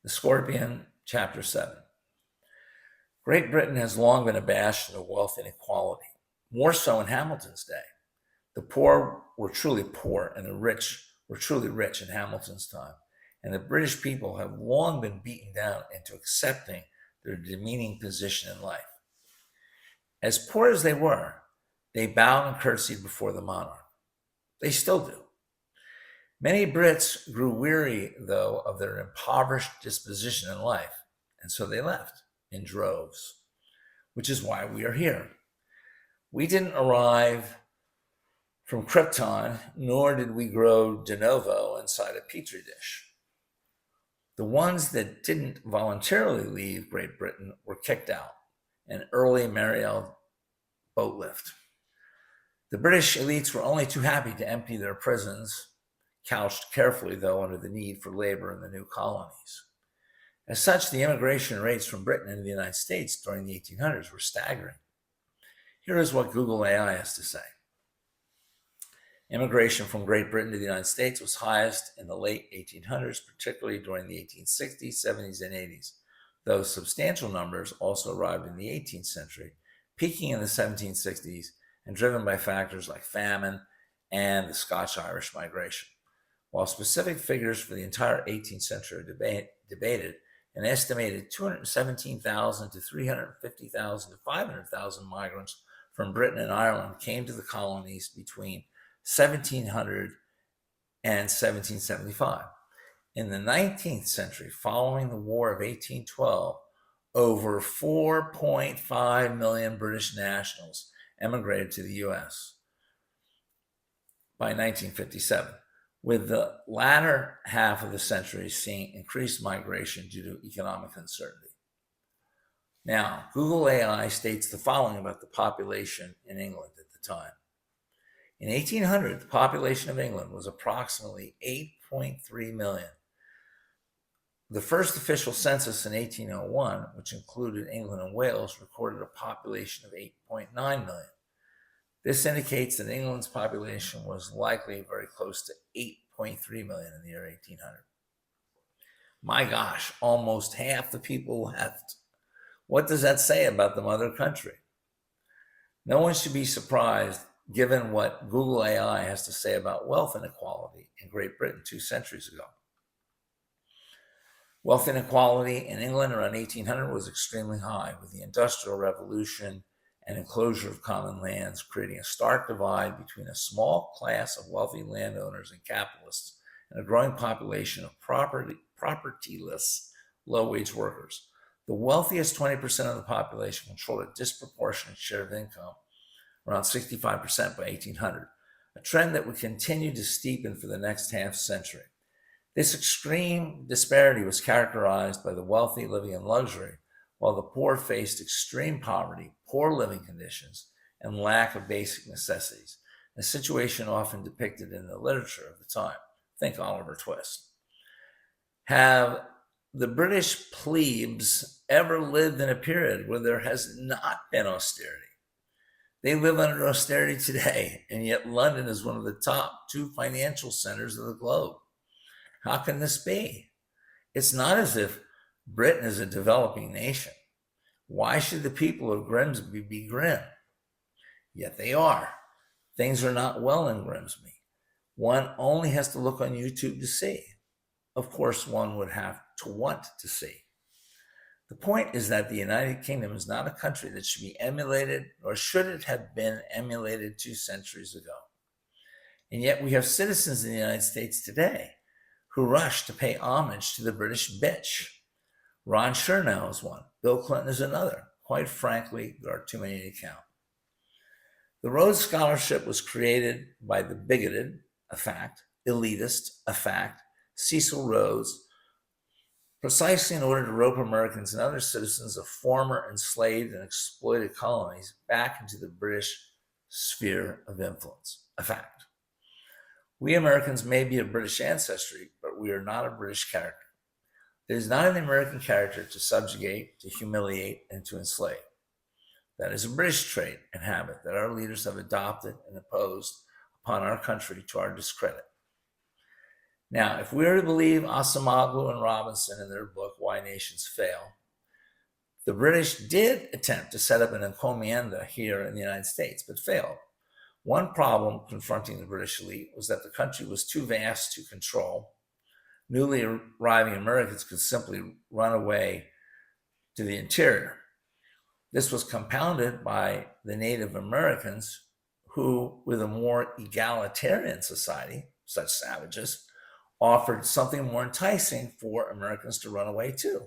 The Scorpion, Chapter 7. Great Britain has long been a bastion of wealth inequality, more so in Hamilton's day. The poor were truly poor, and the rich were truly rich in Hamilton's time. And the British people have long been beaten down into accepting their demeaning position in life. As poor as they were, they bowed and curtsied before the monarch. They still do. Many Brits grew weary, though, of their impoverished disposition in life, and so they left in droves, which is why we are here. We didn't arrive from Krypton, nor did we grow de novo inside a petri dish. The ones that didn't voluntarily leave Great Britain were kicked out, an early Mariel boat lift. The British elites were only too happy to empty their prisons, couched carefully, though, under the need for labor in the new colonies. As such, the immigration rates from Britain into the United States during the 1800s were staggering. Here is what Google AI has to say. Immigration from Great Britain to the United States was highest in the late 1800s, particularly during the 1860s, 70s, and 80s, though substantial numbers also arrived in the 18th century, peaking in the 1760s and driven by factors like famine and the Scotch-Irish migration. While specific figures for the entire 18th century are debated, an estimated 217,000 to 350,000 to 500,000 migrants from Britain and Ireland came to the colonies between 1700 and 1775. In the 19th century, following the War of 1812, over 4.5 million British nationals emigrated to the U.S. by 1957, with the latter half of the century seeing increased migration due to economic uncertainty. Now, Google AI states the following about the population in England at the time. In 1800, the population of England was approximately 8.3 million. The first official census in 1801, which included England and Wales, recorded a population of 8.9 million. This indicates that England's population was likely very close to 8.3 million in the year 1800. My gosh, almost half the people left. What does that say about the mother country? No one should be surprised given what Google AI has to say about wealth inequality in Great Britain 2 centuries ago. Wealth inequality in England around 1800 was extremely high, with the Industrial Revolution and enclosure of common lands creating a stark divide between a small class of wealthy landowners and capitalists and a growing population of propertyless, low-wage workers. The wealthiest 20% of the population controlled a disproportionate share of income, around 65% by 1800, a trend that would continue to steepen for the next half century. This extreme disparity was characterized by the wealthy living in luxury, while the poor faced extreme poverty, poor living conditions, and lack of basic necessities, a situation often depicted in the literature of the time. Think Oliver Twist. Have the British plebes ever lived in a period where there has not been austerity? They live under austerity today, and yet London is one of the top 2 financial centers of the globe. How can this be? It's not as if Britain is a developing nation. Why should the people of Grimsby be grim? Yet they are. Things are not well in Grimsby. One only has to look on YouTube to see. Of course, one would have to want to see. The point is that the United Kingdom is not a country that should be emulated, nor should it have been emulated 2 centuries ago. And yet we have citizens in the United States today who rush to pay homage to the British bitch. Ron Chernow is one. Bill Clinton is another. Quite frankly, there are too many to count. The Rhodes Scholarship was created by the bigoted, a fact, elitist, a fact, Cecil Rhodes, precisely in order to rope Americans and other citizens of former enslaved and exploited colonies back into the British sphere of influence, a fact. We Americans may be of British ancestry, but we are not of British character. It is not in the American character to subjugate, to humiliate, and to enslave. That is a British trait and habit that our leaders have adopted and imposed upon our country to our discredit. Now, if we are to believe Acemoglu and Robinson in their book, Why Nations Fail, the British did attempt to set up an encomienda here in the United States, but failed. One problem confronting the British elite was that the country was too vast to control. Newly arriving Americans could simply run away to the interior. This was compounded by the Native Americans who, with a more egalitarian society, such savages, offered something more enticing for Americans to run away to.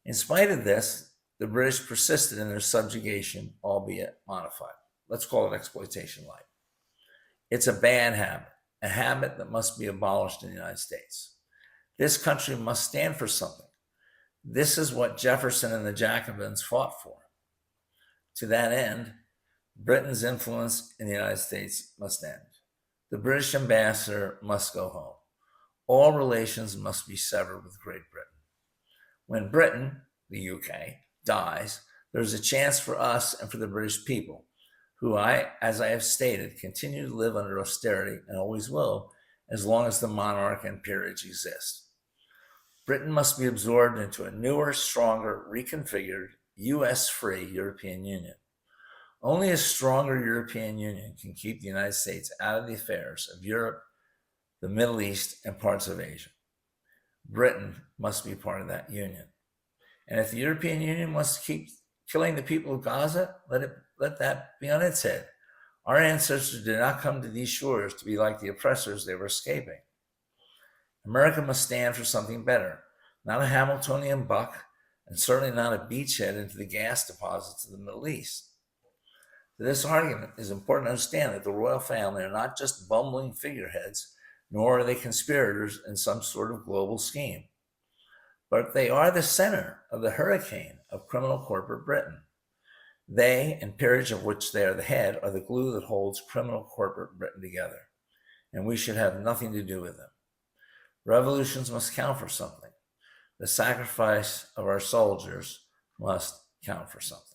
In spite of this, the British persisted in their subjugation, albeit modified. Let's call it exploitation light. It's a bad habit, a habit that must be abolished in the United States. This country must stand for something. This is what Jefferson and the Jacobins fought for. To that end, Britain's influence in the United States must end. The British ambassador must go home. All relations must be severed with Great Britain. When Britain, the UK, dies, there's a chance for us and for the British people, who as I have stated, continue to live under austerity and always will, as long as the monarch and peerage exist. Britain must be absorbed into a newer, stronger, reconfigured, US-free European Union. Only a stronger European Union can keep the United States out of the affairs of Europe, the Middle East, and parts of Asia. Britain must be part of that union. And if the European Union wants to keep killing the people of Gaza, let that be on its head. Our ancestors did not come to these shores to be like the oppressors they were escaping. America must stand for something better, not a Hamiltonian buck, and certainly not a beachhead into the gas deposits of the Middle East. To this argument, it is important to understand that the royal family are not just bumbling figureheads, nor are they conspirators in some sort of global scheme, but they are the center of the hurricane of criminal corporate Britain. They, and peerage of which they are the head, are the glue that holds criminal corporate Britain together, and we should have nothing to do with them. Revolutions must count for something. The sacrifice of our soldiers must count for something.